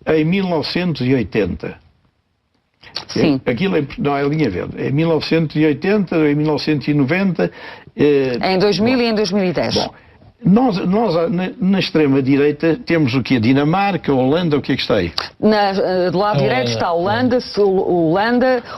em 1980. Sim. Aquilo não é linha verde. Em 1980, em 1990... Em 2000 e em 2010. Bom, nós na extrema-direita temos o quê? Dinamarca, Holanda, o que é que está aí? Do lado direito está a Holanda,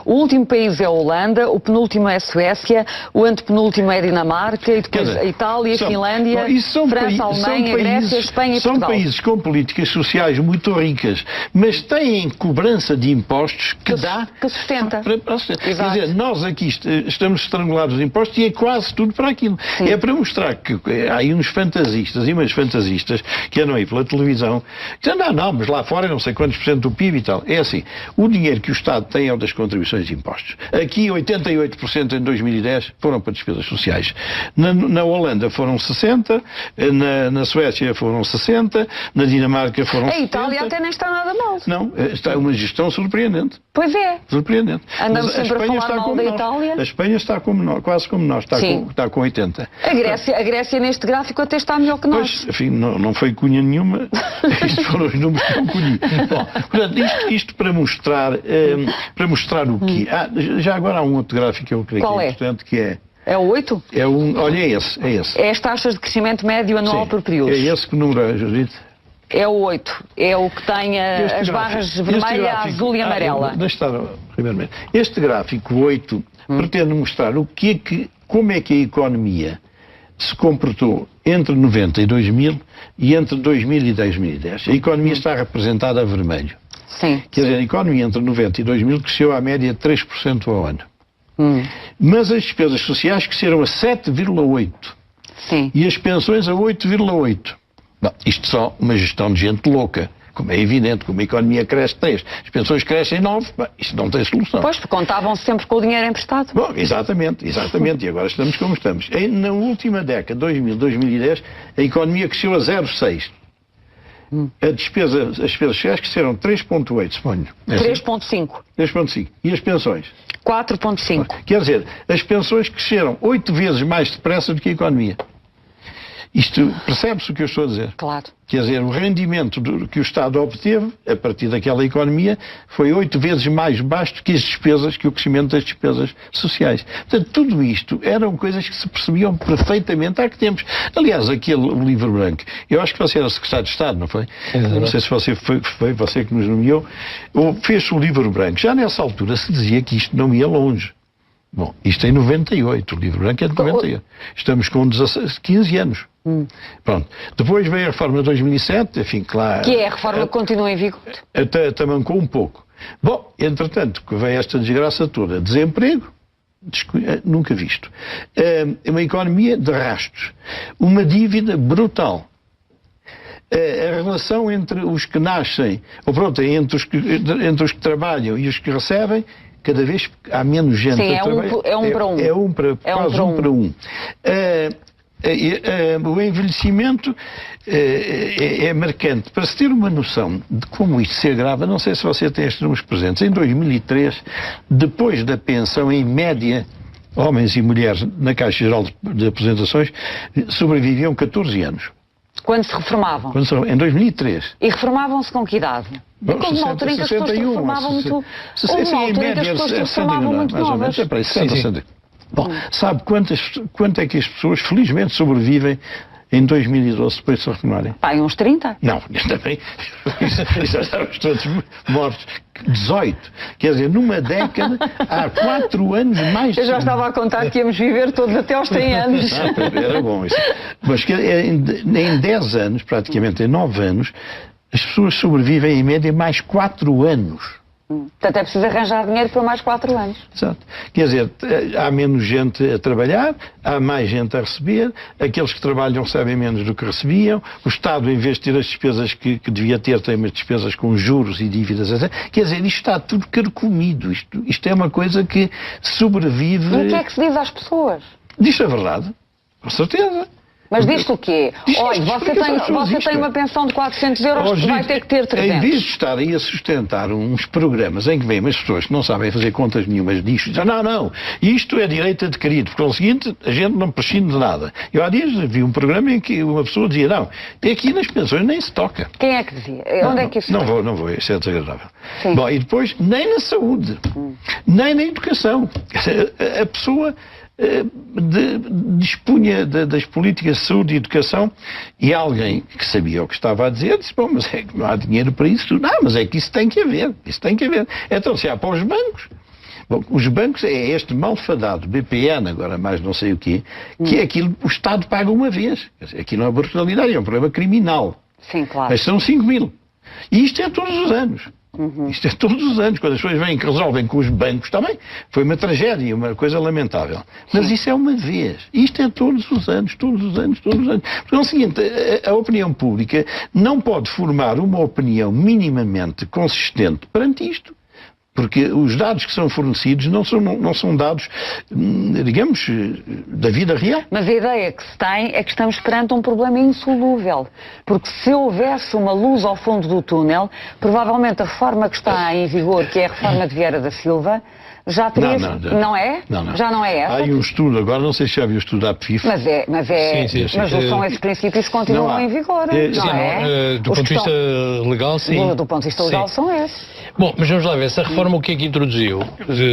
o último país é a Holanda, o penúltimo é a Suécia, o antepenúltimo é a Dinamarca, e depois a Itália, a Finlândia, França, a Alemanha, a Grécia, a Espanha e Portugal. São países com políticas sociais muito ricas, mas têm cobrança de impostos que sustenta. Quer dizer, nós aqui estamos estrangulados de impostos e é quase tudo para aquilo. Sim. É para mostrar que há aí uns fantasistas e umas fantasistas que andam aí pela televisão que dizem, não, mas lá fora não sei quantos por cento do PIB e tal. É assim, o dinheiro que o Estado tem é o das contribuições de impostos. Aqui 88% em 2010 foram para despesas sociais. Na Holanda foram 60%, na Suécia foram 60%, na Dinamarca foram 70%. A Itália até nem está nada mal. Não, está uma gestão surpreendente. Pois é. Surpreendente. Andamos sempre a falar mal da Itália. A Espanha está quase como nós, está com 80%. A Grécia neste gráfico até está melhor que nós. Pois, enfim, não foi cunha nenhuma. Isto foram os números que eu colhi. Bom, portanto, isto para mostrar o quê? Já agora há um outro gráfico que eu creio que é importante, que é... É o 8? Olha, é esse. É as taxas de crescimento médio anual por períodos. É esse que número, Judite? É o 8. É o que tem as barras vermelha, azul e amarela. Primeiramente. Este gráfico 8 pretende mostrar como é que a economia se comportou entre 90 e 2000 e entre 2000 e 2010. A economia está representada a vermelho. Sim. Quer dizer, a economia entre 90 e 2000 cresceu à média 3% ao ano. Mas as despesas sociais cresceram a 7,8%. Sim. E as pensões a 8,8%. Bom, isto só uma gestão de gente louca. Como é evidente, como a economia cresce 3, as pensões crescem 9, isto não tem solução. Pois, contavam-se sempre com o dinheiro emprestado. Bom, exatamente, e agora estamos como estamos. Na última década, 2000, 2010, a economia cresceu a 0,6. As despesas sociais cresceram 3,8, suponho. 3,5. 3,5. E as pensões? 4,5. Quer dizer, as pensões cresceram 8 vezes mais depressa do que a economia. Isto, percebe-se o que eu estou a dizer? Claro. Quer dizer, o rendimento que o Estado obteve, a partir daquela economia, foi 8 vezes mais baixo do que as despesas, que o crescimento das despesas sociais. Portanto, tudo isto eram coisas que se percebiam perfeitamente há que tempos. Aliás, o livro branco, eu acho que você era secretário de Estado, não foi? Não sei se você foi você que nos nomeou, ou fez o livro branco. Já nessa altura se dizia que isto não ia longe. Bom, isto é em 98, o livro branco é de 98. Estamos com 15 anos. Pronto. Depois veio a reforma de 2007, enfim, claro. Que é a reforma que continua em vigor. Até mancou um pouco. Bom, entretanto, que veio esta desgraça toda, desemprego, nunca visto. Uma economia de rastros. Uma dívida brutal. A relação entre os que nascem, entre os que trabalham e os que recebem, cada vez há menos gente a trabalhar. É um para um. Quase um para um. O envelhecimento é marcante. Para se ter uma noção de como isto se agrava, não sei se você tem estes números presentes. Em 2003, depois da pensão, em média, homens e mulheres na Caixa Geral de Aposentações sobreviviam 14 anos. Quando se reformavam? Em 2003. E reformavam-se com que idade? Bom, houve uma altura em que as pessoas se reformavam muito... Houve uma altura em que as pessoas se reformavam muito novas. Bom, sabe quanto é que as pessoas felizmente sobrevivem em 2012 depois de se reformarem? Uns 30? Não, também. Já estávamos todos mortos. 18. Quer dizer, numa década, há 4 anos mais... Eu já estava a contar que íamos viver todos até aos 100 anos. Era bom isso. Mas em 10 anos, praticamente em 9 anos, as pessoas sobrevivem em média mais 4 anos. Portanto, é preciso arranjar dinheiro para mais 4 anos. Exato. Quer dizer, há menos gente a trabalhar, há mais gente a receber, aqueles que trabalham recebem menos do que recebiam, o Estado, em vez de ter as despesas que devia ter, tem umas despesas com juros e dívidas, etc. Quer dizer, isto está tudo carcomido. Isto é uma coisa que sobrevive... E o que é que se diz às pessoas? Diz a verdade, com certeza. Mas diz-te o quê? Olha, você tem uma pensão de 400 euros, vai ter que ter 300. Em vez de estarem a sustentar uns programas em que vêm umas pessoas que não sabem fazer contas nenhumas disto, dizem, não, isto é direito adquirido, porque ao seguinte, a gente não prescinde de nada. Eu há dias vi um programa em que uma pessoa dizia, não, aqui nas pensões nem se toca. Quem é que dizia? Onde é que isso Não vou, isso é desagradável. Sim. Bom, e depois, nem na saúde, nem na educação. A pessoa dispunha das políticas de saúde e educação e alguém que sabia o que estava a dizer disse, bom, mas é que não há dinheiro para isso tudo. Não, mas é que isso tem que haver, Então, se há para os bancos, bom, os bancos é este malfadado BPN, agora mais não sei o quê, que é aquilo que o Estado paga uma vez. Aqui não é brutalidade, é um problema criminal. Sim, claro. Mas são 5 mil. E isto é todos os anos. Isto é todos os anos, quando as pessoas vêm que resolvem com os bancos, também foi uma tragédia, uma coisa lamentável. Mas isso é uma vez. Isto é todos os anos. Porque é o seguinte, a opinião pública não pode formar uma opinião minimamente consistente perante isto. Porque os dados que são fornecidos não são dados, digamos, da vida real. Mas a ideia que se tem é que estamos perante um problema insolúvel. Porque se houvesse uma luz ao fundo do túnel, provavelmente a reforma que está em vigor, que é a reforma de Vieira da Silva, já teria... Não é? Não. Já não é essa? Há aí um estudo, agora não sei se já viu o estudo da PFIF. Mas são esses princípios que continuam em vigor, não é? Do ponto de vista legal, sim. Do ponto de vista legal são esses. Bom, mas vamos lá ver, essa reforma o que é que introduziu?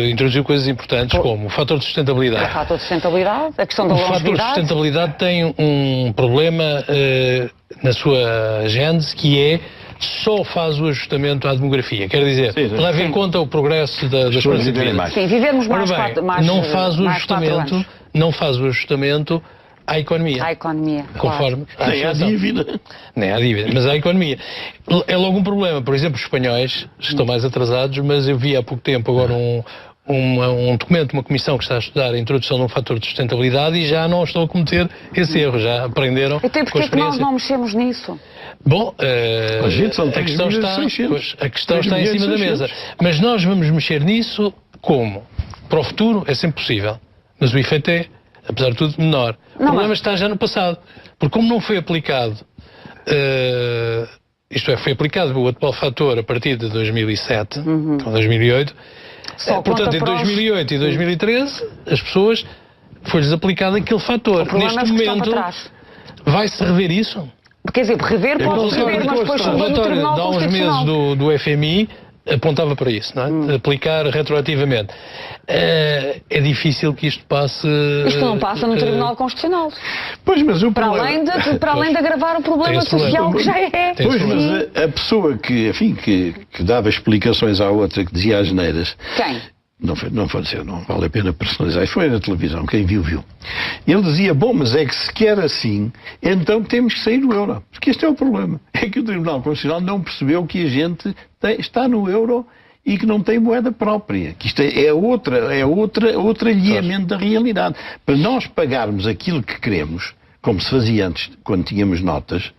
Introduziu coisas importantes como o fator de sustentabilidade. O fator de sustentabilidade, a questão da longevidade. O fator de sustentabilidade tem um problema na sua gênese, que é só faz o ajustamento à demografia. Quer dizer, leva em conta o progresso das coisas de vida. Sim, vivemos mais não faz o ajustamento à economia. Conforme. Claro. Nem à dívida. Nem à dívida, mas à economia. É logo um problema. Por exemplo, os espanhóis estão mais atrasados, mas eu vi há pouco tempo agora um documento, uma comissão que está a estudar a introdução de um fator de sustentabilidade e já não estão a cometer esse erro, já aprenderam. Até porque é que nós não mexemos nisso? Bom, a questão está em cima da mesa. Mas nós vamos mexer nisso como? Para o futuro é sempre possível, mas o efeito é, apesar de tudo, menor. O problema está já no passado, porque como não foi aplicado, foi aplicado o atual fator a partir de 2007, ou 2008, portanto em 2008 e 2013 as pessoas foi-lhes aplicado aquele fator. Neste momento vai-se rever isso? Quer dizer, rever pode rever, mas depois o Tribunal Constitucional... Há uns meses do FMI apontava para isso, não é? Aplicar retroativamente. É difícil que isto passe... Isto não passa no Tribunal Constitucional. Pois, mas o para além de agravar o problema social que já é. Pois, mas a pessoa que dava explicações à outra, que dizia as neiras... Quem? Não vou dizer, não vale a pena personalizar. Foi na televisão, quem viu. Ele dizia, bom, mas é que se quer assim, então temos que sair do euro. Porque este é o problema. É que o Tribunal Constitucional não percebeu que a gente está no euro e que não tem moeda própria. Que isto é outro alinhamento da realidade. Para nós pagarmos aquilo que queremos, como se fazia antes, quando tínhamos notas,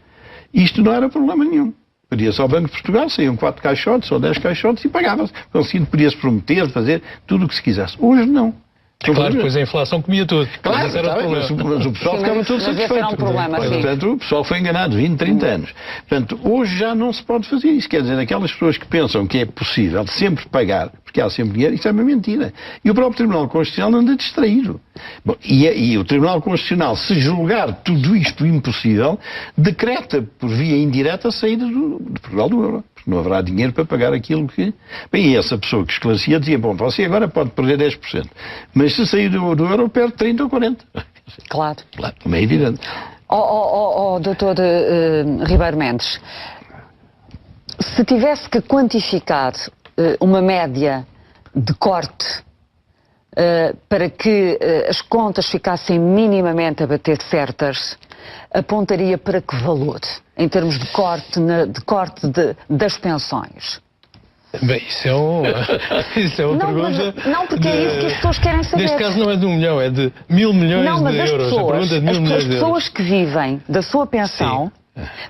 isto não era problema nenhum. Podia-se ao Banco de Portugal, saíam 4 caixotes ou 10 caixotes e pagava-se. Então, assim, podia-se prometer, fazer tudo o que se quisesse. Hoje não. Claro, depois a inflação comia tudo. Claro, mas o pessoal ficava todo satisfeito. Era um problema, portanto, o pessoal foi enganado 20, 30 anos. Portanto, hoje já não se pode fazer isso. Quer dizer, aquelas pessoas que pensam que é possível sempre pagar, porque há sempre dinheiro, isso é uma mentira. E o próprio Tribunal Constitucional anda distraído. Bom, e o Tribunal Constitucional, se julgar tudo isto impossível, decreta por via indireta a saída de Portugal do euro. Porque não haverá dinheiro para pagar aquilo que... Bem, e essa pessoa que esclarecia dizia, bom, você agora pode perder 10%, mas se sair do euro perde 30 ou 40%. Claro. Não é evidente. Doutor Ribeiro Mendes, se tivesse que quantificar uma média de corte para que as contas ficassem minimamente a bater certas, apontaria para que valor, em termos de corte das pensões? Bem, isso é uma pergunta... Não, porque é isso que as pessoas querem saber. Neste caso não é de 1 milhão, é de 1.000 milhões de euros. A pergunta é de 1.000 milhões de euros. As pessoas que vivem da sua pensão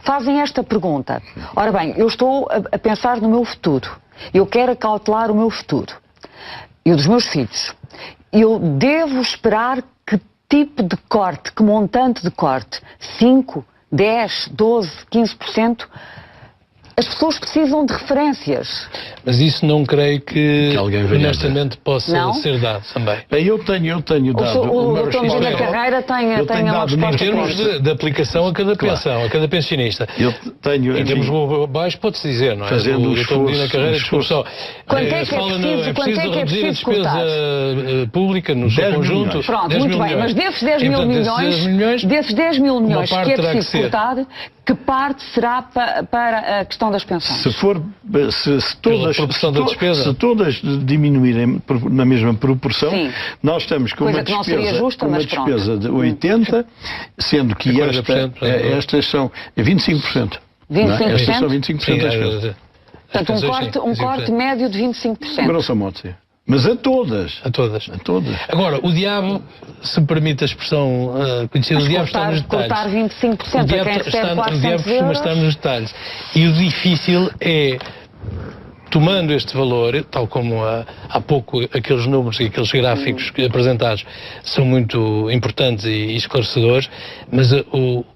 fazem esta pergunta. Ora bem, eu estou a pensar no meu futuro. Eu quero acautelar o meu futuro. E o dos meus filhos. Eu devo esperar que tipo de corte, que montante de corte, 5%, 10%, 12%, 15%, as pessoas precisam de referências. Mas isso não creio que honestamente possa ser dado também. Eu tenho dado o Dr. Medina Carreira tem uma resposta. Em termos de aplicação a cada pensão, a cada pensionista. Em termos globais, pode-se dizer, não é? Fazendo o Dr. Medina Carreira, desculpe só. Quanto é que é preciso reduzir a despesa pública no seu conjunto? Pronto, muito bem, mas desses 10 mil milhões que é preciso cortar, que parte será para a questão das pensões? Se todas diminuírem na mesma proporção, sim, nós estamos com uma despesa de 80%, sendo que estas são 25%. 25%? Estas são 25% das despesas. Portanto, um corte médio de 25%. Grosso modo, sim. Mas a todas. A todas. Agora, o diabo, se me permite a expressão conhecida, o diabo está nos detalhes. Cortar 25% a quem recebe 400 o diabo costuma estar nos detalhes. E o difícil é, tomando este valor, tal como há pouco aqueles números e aqueles gráficos apresentados são muito importantes e esclarecedores, mas o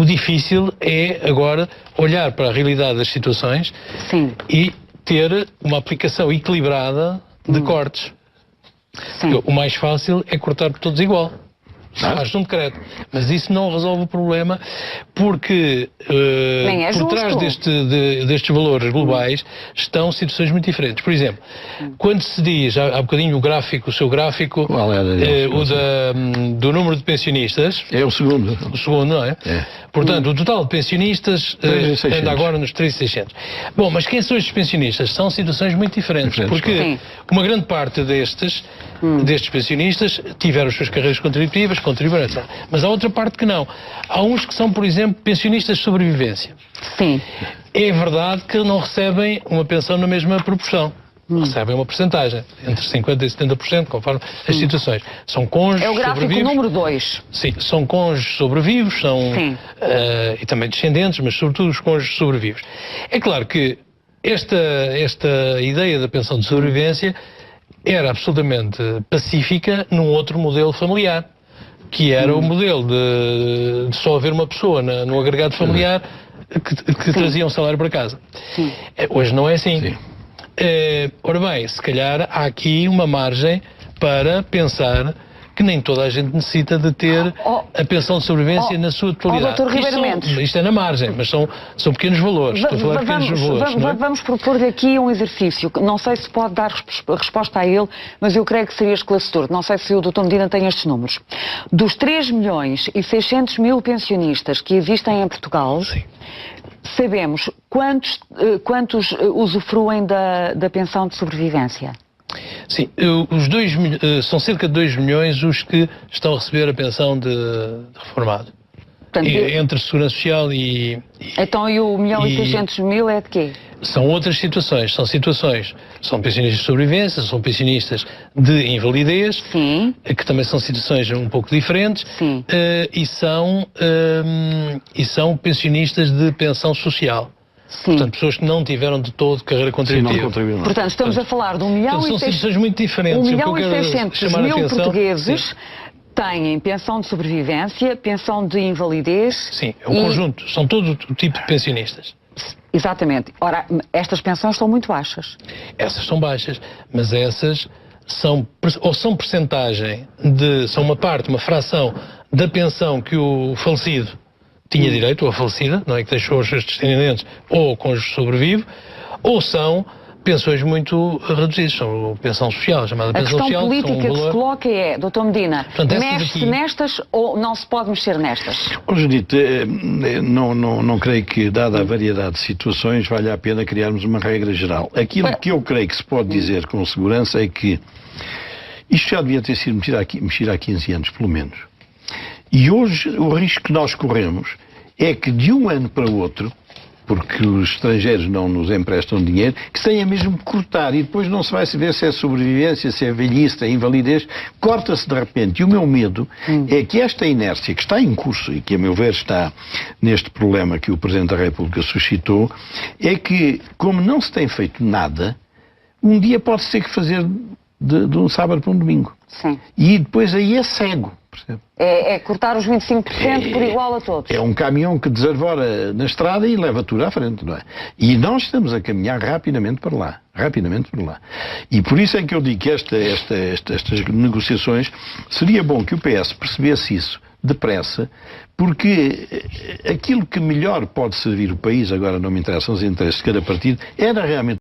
difícil é agora olhar para a realidade das situações, sim, e ter uma aplicação equilibrada de cortes. O mais fácil é cortar por todos igual. Faz um decreto. Mas isso não resolve o problema, porque por trás destes valores globais estão situações muito diferentes. Por exemplo, quando se diz, há bocadinho o seu gráfico, do número de pensionistas... É o segundo. O segundo, não é? Portanto, o total de pensionistas anda agora nos 3.600. Bom, mas quem são estes pensionistas? São situações muito diferentes, porque uma grande parte destes pensionistas tiveram as suas carreiras contributivas, contribuíram, etc. Mas há outra parte que não. Há uns que são, por exemplo, pensionistas de sobrevivência. Sim. É verdade que não recebem uma pensão na mesma proporção. Recebem uma percentagem, entre 50% e 70%, conforme as situações. São cônjuges sobrevivos. É o gráfico número 2. Sim, são cônjuges sobrevivos, e também descendentes, mas sobretudo os cônjuges sobrevivos. É claro que esta ideia da pensão de sobrevivência era absolutamente pacífica num outro modelo familiar, que era o modelo de só haver uma pessoa no agregado familiar que trazia um salário para casa. Hoje não é assim. Sim. Ora bem, se calhar há aqui uma margem para pensar que nem toda a gente necessita de ter a pensão de sobrevivência na sua totalidade. Dr. Ribeiro Mendes. Isto é na margem, mas são pequenos valores. Estou a falar de pequenos valores. Vamos propor aqui um exercício. Não sei se pode dar resposta a ele, mas eu creio que seria esclarecedor. Não sei se o Dr. Medina tem estes números. Dos 3.600.000 pensionistas que existem em Portugal, sim, sabemos quantos usufruem da pensão de sobrevivência? Sim, são cerca de 2 milhões os que estão a receber a pensão de reformado. Portanto, entre Segurança Social e... Então, e o 1.600.000 é de quê? São outras situações. São pensionistas de sobrevivência, são pensionistas de invalidez, sim, que também são situações um pouco diferentes, sim, e são pensionistas de pensão social. Sim. Portanto, pessoas que não tiveram de todo carreira contributiva. Sim, portanto, estamos a falar de 1.600.000 são situações muito diferentes. 1.600.000 portugueses têm pensão de sobrevivência, pensão de invalidez... Sim, é um conjunto. São todo o tipo de pensionistas. Exatamente. Ora, estas pensões são muito baixas. Essas são baixas, mas essas são percentagem são uma fração da pensão que o falecido tinha direito, ou a falecida, não é, que deixou os seus descendentes, ou o cônjuge sobrevive, ou são pensões muito reduzidas, são pensão social, chamada pensão social. A questão política que se coloca é, Dr. Medina, mexe-se nestas ou não se pode mexer nestas? Judite, não creio que, dada a variedade de situações, valha a pena criarmos uma regra geral. Aquilo que eu creio que se pode dizer com segurança é que isto já devia ter sido mexido há 15 anos, pelo menos. E hoje o risco que nós corremos é que de um ano para o outro, porque os estrangeiros não nos emprestam dinheiro, que se tenha mesmo que cortar e depois não se vai saber se é sobrevivência, se é velhice, se é invalidez, corta-se de repente. E o meu medo é que esta inércia que está em curso e que, a meu ver, está neste problema que o Presidente da República suscitou, é que, como não se tem feito nada, um dia pode-se ter que fazer de um sábado para um domingo. Sim. E depois aí é cego. É cortar os 25% por igual a todos. É um caminhão que desarvora na estrada e leva tudo à frente, não é? E nós estamos a caminhar rapidamente para lá. Rapidamente para lá. E por isso é que eu digo que estas negociações, seria bom que o PS percebesse isso depressa, porque aquilo que melhor pode servir o país, agora não me interessam os interesses de cada partido, era realmente